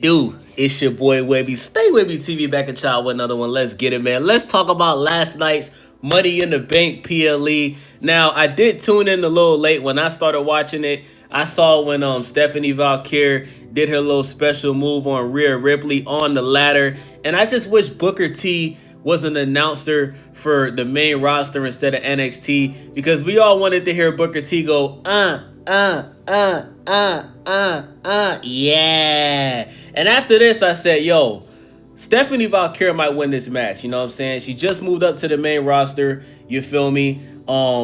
Dude, it's your boy Webby. Stay with me, TV back at y'all with another one. Let's get it, man. Let's talk about last night's Money in the Bank PLE. Now, I did tune in a little late. When I started watching it, I saw when Stephanie Valkyria did her little special move on Rhea Ripley on the ladder. And I just wish Booker T was an announcer for the main roster instead of NXT, because we all wanted to hear Booker T go, yeah. And after this, I said, yo, Stephanie Valkyria might win this match. You know what I'm saying? She just moved up to the main roster. You feel me?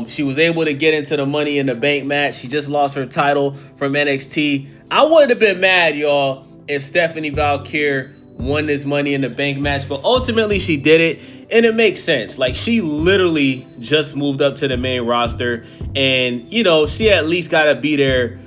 She was able to get into the Money in the Bank match. She just lost her title from NXT. I would have been mad, y'all, if Stephanie Valkyria won this Money in the Bank match, but ultimately she did it, and it makes sense. Like, she literally just moved up to the main roster, and, you know, she at least got to be there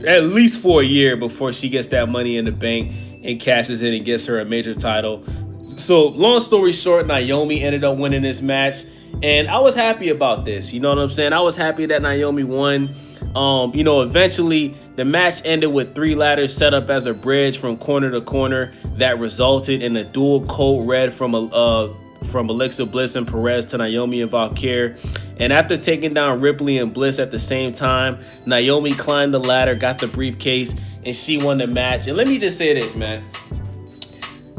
at least for a year before she gets that Money in the Bank and cashes in and gets her a major title. So, long story short, Naomi ended up winning this match, and I was happy about this. You know what I'm saying? I was happy that Naomi won. Eventually the match ended with 3 ladders set up as a bridge from corner to corner that resulted in a dual code red from Alexa Bliss and Perez to Naomi and Valkyria. And after taking down Ripley and Bliss at the same time, Naomi climbed the ladder, got the briefcase, and she won the match. And let me just say this, man.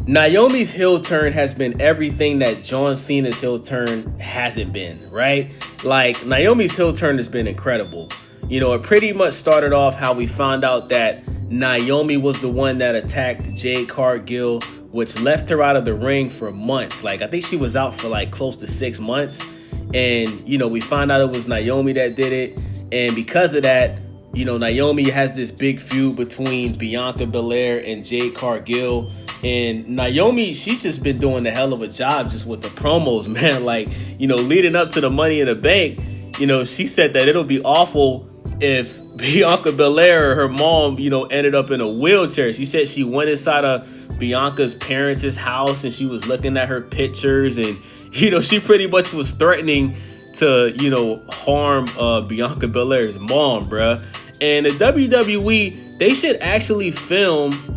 Naomi's heel turn has been everything that John Cena's heel turn hasn't been, right? Like, Naomi's heel turn has been incredible. You know, it pretty much started off how we found out that Naomi was the one that attacked Jade Cargill, which left her out of the ring for months. Like, I think she was out for like close to 6 months. And, you know, we found out it was Naomi that did it. And because of that, you know, Naomi has this big feud between Bianca Belair and Jade Cargill. And Naomi, she's just been doing a hell of a job just with the promos, man. Like, you know, leading up to the Money in the Bank, you know, she said that it'll be awful if Bianca Belair or her mom, you know, ended up in a wheelchair. She said she went inside of Bianca's parents' house and she was looking at her pictures, and, you know, she pretty much was threatening to, you know, harm Bianca Belair's mom, bruh. And the WWE, they should actually film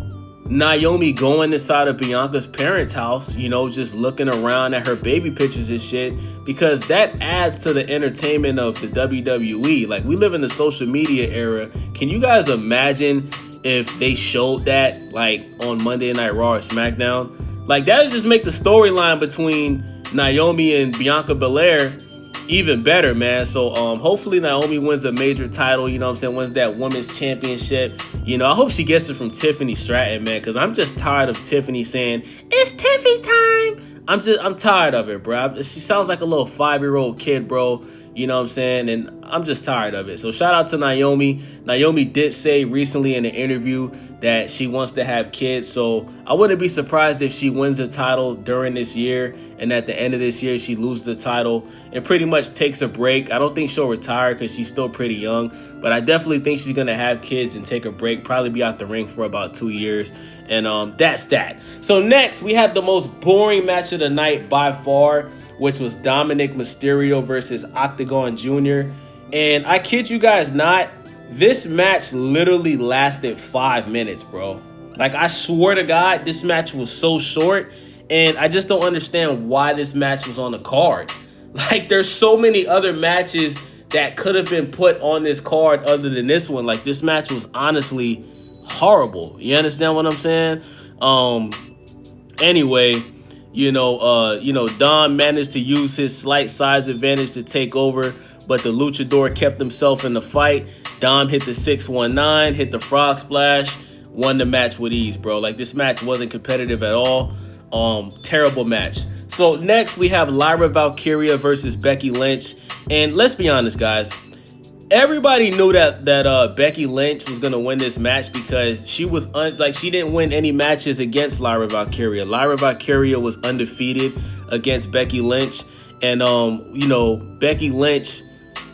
Naomi going inside of Bianca's parents' house, you know, just looking around at her baby pictures and shit, because that adds to the entertainment of the WWE. Like, we live in the social media era. Can you guys imagine if they showed that, like, on Monday Night Raw or SmackDown? Like, that would just make the storyline between Naomi and Bianca Belair even better, man. So hopefully Naomi wins a major title, you know what I'm saying, wins that women's championship. You know, I hope she gets it from Tiffany Stratton, man, because I'm just tired of Tiffany saying, "It's Tiffy time." I'm tired of it, bro. She sounds like a little 5-year-old kid, bro. You know what I'm saying? And I'm just tired of it. So shout out to Naomi. Naomi did say recently in an interview that she wants to have kids. So I wouldn't be surprised if she wins a title during this year, and at the end of this year, she loses the title and pretty much takes a break. I don't think she'll retire because she's still pretty young, but I definitely think she's going to have kids and take a break, probably be out the ring for about 2 years. And that's that. So next, we have the most boring match of the night by far, which was Dominic Mysterio versus Octagon Jr. And I kid you guys not, this match literally lasted 5 minutes, bro. Like, I swear to God, this match was so short, and I just don't understand why this match was on the card. Like, there's so many other matches that could have been put on this card other than this one. Like, this match was honestly horrible. You understand what I'm saying? Anyway, Dom managed to use his slight size advantage to take over, but the luchador kept himself in the fight. Dom hit the 619, hit the frog splash, won the match with ease, bro. Like, this match wasn't competitive at all. Terrible match. So next we have Lyra Valkyria versus Becky Lynch. And let's be honest, guys. Everybody knew that Becky Lynch was gonna win this match because she was she didn't win any matches against Lyra Valkyria. Lyra Valkyria was undefeated against Becky Lynch, and Becky Lynch,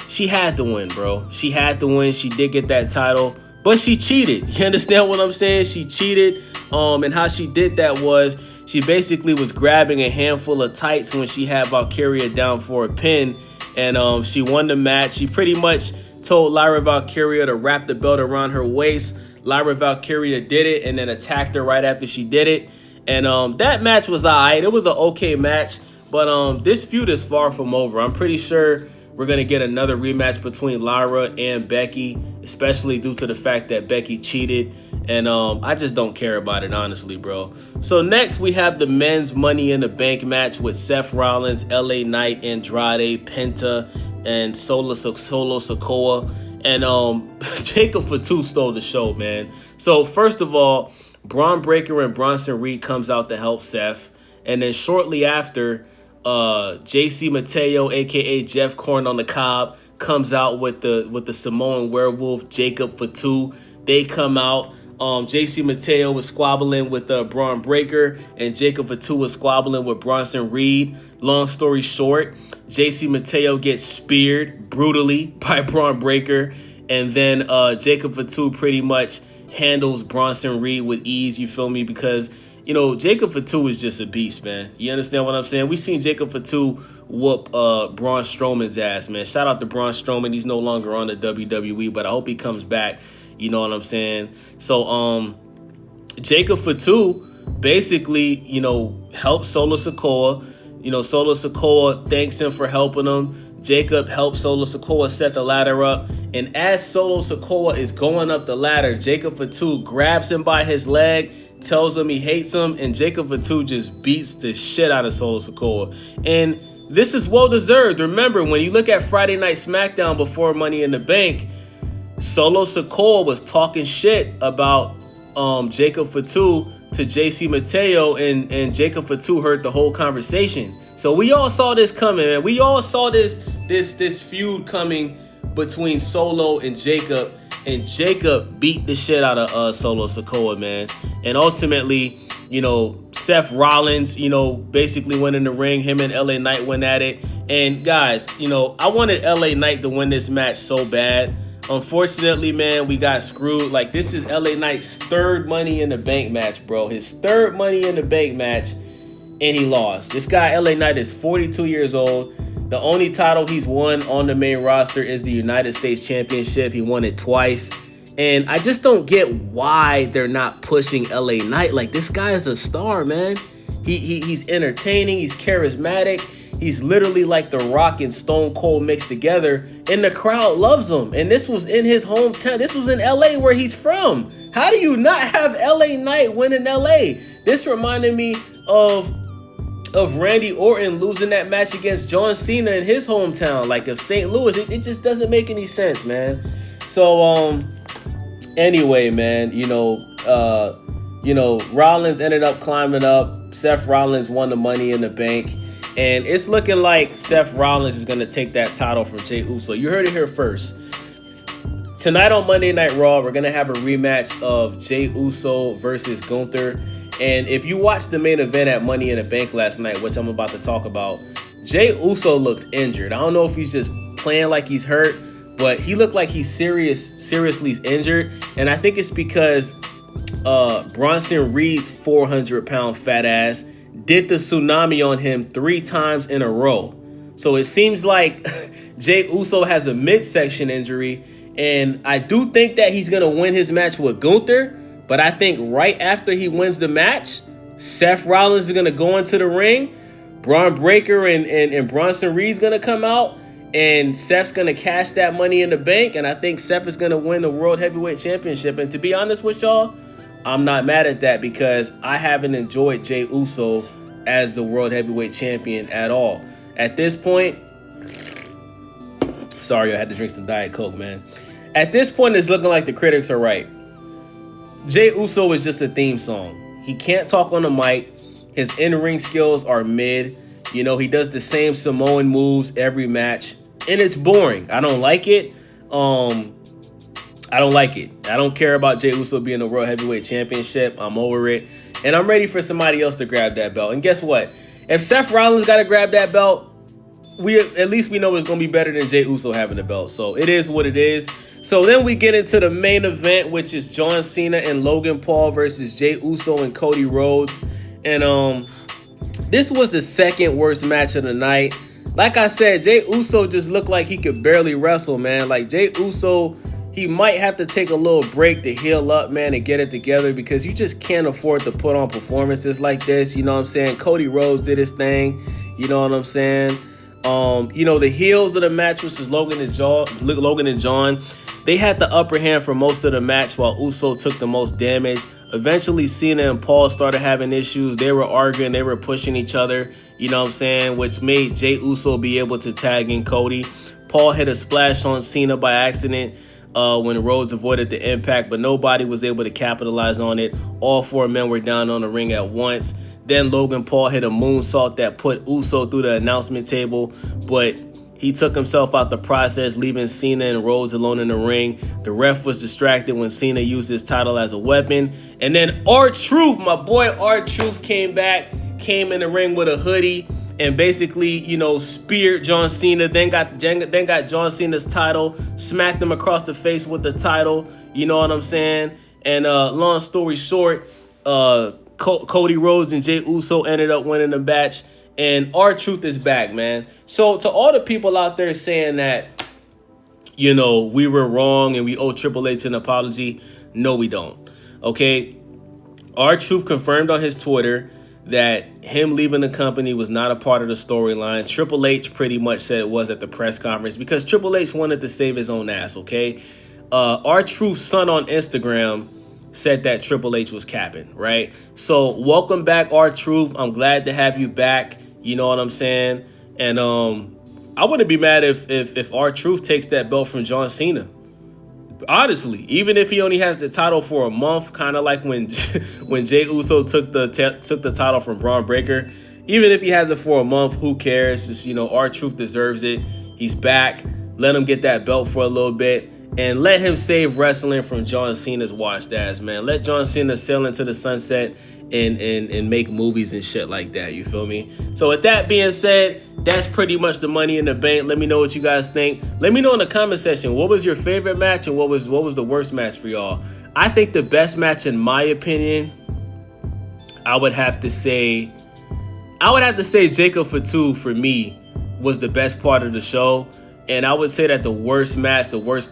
she had to win, bro. She had to win. She did get that title, but she cheated. You understand what I'm saying? She cheated. And how she did that was she basically was grabbing a handful of tights when she had Valkyria down for a pin, and she won the match. She pretty much told Lyra Valkyria to wrap the belt around her waist Lyra Valkyria did it and then attacked her right after she did it. And that match was alright. It was an okay match, but this feud is far from over. I'm pretty sure we're going to get another rematch between Lyra and Becky, especially due to the fact that Becky cheated. And I just don't care about it, honestly, bro. So next, we have the men's Money in the Bank match with Seth Rollins, LA Knight, Andrade, Penta, and Solo SIKOA. And Jacob Fatu stole the show, man. So first of all, Braun Breaker and Bronson Reed comes out to help Seth. And then shortly after, JC Mateo, aka Jeff Corn on the Cob, comes out with the Samoan Werewolf, Jacob Fatu. They come out. JC Mateo was squabbling with Braun Breaker, and Jacob Fatu was squabbling with Bronson Reed. Long story short, JC Mateo gets speared brutally by Braun Breaker, and then Jacob Fatu pretty much handles Bronson Reed with ease, you feel me? Because, you know, Jacob Fatu is just a beast, man. You understand what I'm saying? We seen Jacob Fatu whoop Braun Strowman's ass, man. Shout out to Braun Strowman. He's no longer on the WWE, but I hope he comes back. You know what I'm saying? So, Jacob Fatu basically, you know, helped Solo SIKOA. You know, Solo SIKOA thanks him for helping him. Jacob helps Solo SIKOA set the ladder up. And as Solo SIKOA is going up the ladder, Jacob Fatu grabs him by his leg, tells him he hates him, and Jacob Fatu just beats the shit out of Solo SIKOA. And this is well deserved. Remember, when you look at Friday Night SmackDown before Money in the Bank, Solo SIKOA was talking shit about Jacob Fatu to JC Mateo, and Jacob Fatu heard the whole conversation. So we all saw this coming, man. We all saw this feud coming between Solo and Jacob beat the shit out of Solo SIKOA, man. And ultimately, you know, Seth Rollins, you know, basically went in the ring. Him and LA Knight went at it. And guys, you know, I wanted LA Knight to win this match so bad. Unfortunately, man, we got screwed. Like, this is LA Knight's third Money in the Bank match, bro. His third Money in the Bank match, and he lost. This guy, LA Knight, is 42 years old. The only title he's won on the main roster is the United States Championship. He won it twice. And I just don't get why they're not pushing LA Knight. Like, this guy is a star, man. He's entertaining. He's charismatic. He's literally like The Rock and Stone Cold mixed together, and the crowd loves him. And this was in his hometown. This was in LA, where he's from. How do you not have LA Knight win in LA? This reminded me of Randy Orton losing that match against John Cena in his hometown, like of St. Louis. It just doesn't make any sense, man. So anyway, man, you know, Rollins ended up climbing up. Seth Rollins won the Money in the Bank. And it's looking like Seth Rollins is going to take that title from Jey Uso. You heard it here first. Tonight on Monday Night Raw, we're going to have a rematch of Jey Uso versus Gunther. And if you watched the main event at Money in the Bank last night, which I'm about to talk about, Jey Uso looks injured. I don't know if he's just playing like he's hurt, but he looked like he's seriously injured. And I think it's because Bronson Reed's 400-pound fat ass did the tsunami on him 3 times in a row. So it seems like Jey Uso has a midsection injury, and I do think that he's going to win his match with Gunther, but I think right after he wins the match, Seth Rollins is going to go into the ring, Braun Breaker and Bronson Reed's going to come out, and Seth's going to cash that Money in the Bank, and I think Seth is going to win the World Heavyweight Championship. And to be honest with y'all, I'm not mad at that, because I haven't enjoyed Jey Uso as the World Heavyweight Champion at all. At this point, sorry, I had to drink some Diet Coke, man. At this point, it's looking like the critics are right. Jey Uso is just a theme song. He can't talk on the mic. His in-ring skills are mid. You know, he does the same Samoan moves every match, and it's boring. I don't like it. I don't like it. I don't care about Jey Uso being the World Heavyweight Championship. I'm over it. And I'm ready for somebody else to grab that belt. And guess what? If Seth Rollins got to grab that belt, at least we know it's going to be better than Jey Uso having the belt. So it is what it is. So then we get into the main event, which is John Cena and Logan Paul versus Jey Uso and Cody Rhodes. And this was the second worst match of the night. Like I said, Jey Uso just looked like he could barely wrestle, man. Like, Jey Uso, he might have to take a little break to heal up, man, and get it together, because you just can't afford to put on performances like this. You know what I'm saying? Cody Rhodes did his thing. You know what I'm saying? The heels of the match, which is Logan and John, they had the upper hand for most of the match while Uso took the most damage. Eventually, Cena and Paul started having issues. They were arguing. They were pushing each other, you know what I'm saying, which made Jey Uso be able to tag in Cody. Paul hit a splash on Cena by accident when Rhodes avoided the impact, but nobody was able to capitalize on it. All four men were down on the ring at once. Then Logan Paul hit a moonsault that put Uso through the announcement table, but he took himself out the process, leaving Cena and Rhodes alone in the ring. The ref was distracted when Cena used his title as a weapon. And then R-Truth, my boy R-Truth, came in the ring with a hoodie and basically, speared John Cena. Then got John Cena's title, smacked him across the face with the title. You know what I'm saying? And long story short, Cody Rhodes and Jey Uso ended up winning the match. And R-Truth is back, man. So to all the people out there saying that, we were wrong and we owe Triple H an apology, no, we don't. Okay? R-Truth confirmed on his Twitter that him leaving the company was not a part of the storyline. Triple H pretty much said it was at the press conference because Triple H wanted to save his own ass, okay? R-Truth's son on Instagram said that Triple H was capping, right? So welcome back, R-Truth. I'm glad to have you back. You know what I'm saying? And I wouldn't be mad if R-Truth takes that belt from John Cena. Honestly, even if he only has the title for a month, kind of like when Jey Uso took the title from Braun Breaker. Even if he has it for a month, who cares? Just, R-Truth deserves it. He's back. Let him get that belt for a little bit. And let him save wrestling from John Cena's washed ass, man. Let John Cena sail into the sunset and make movies and shit like that. You feel me? So with that being said, that's pretty much the Money in the Bank. Let me know what you guys think. Let me know in the comment section, what was your favorite match and what was the worst match for y'all? I think the best match, in my opinion, I would have to say Jacob Fatu for me was the best part of the show. And I would say that the worst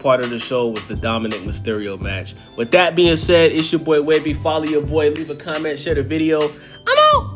part of the show was the Dominic Mysterio match. With that being said, it's your boy Webby. Follow your boy, leave a comment, share the video. I'm out.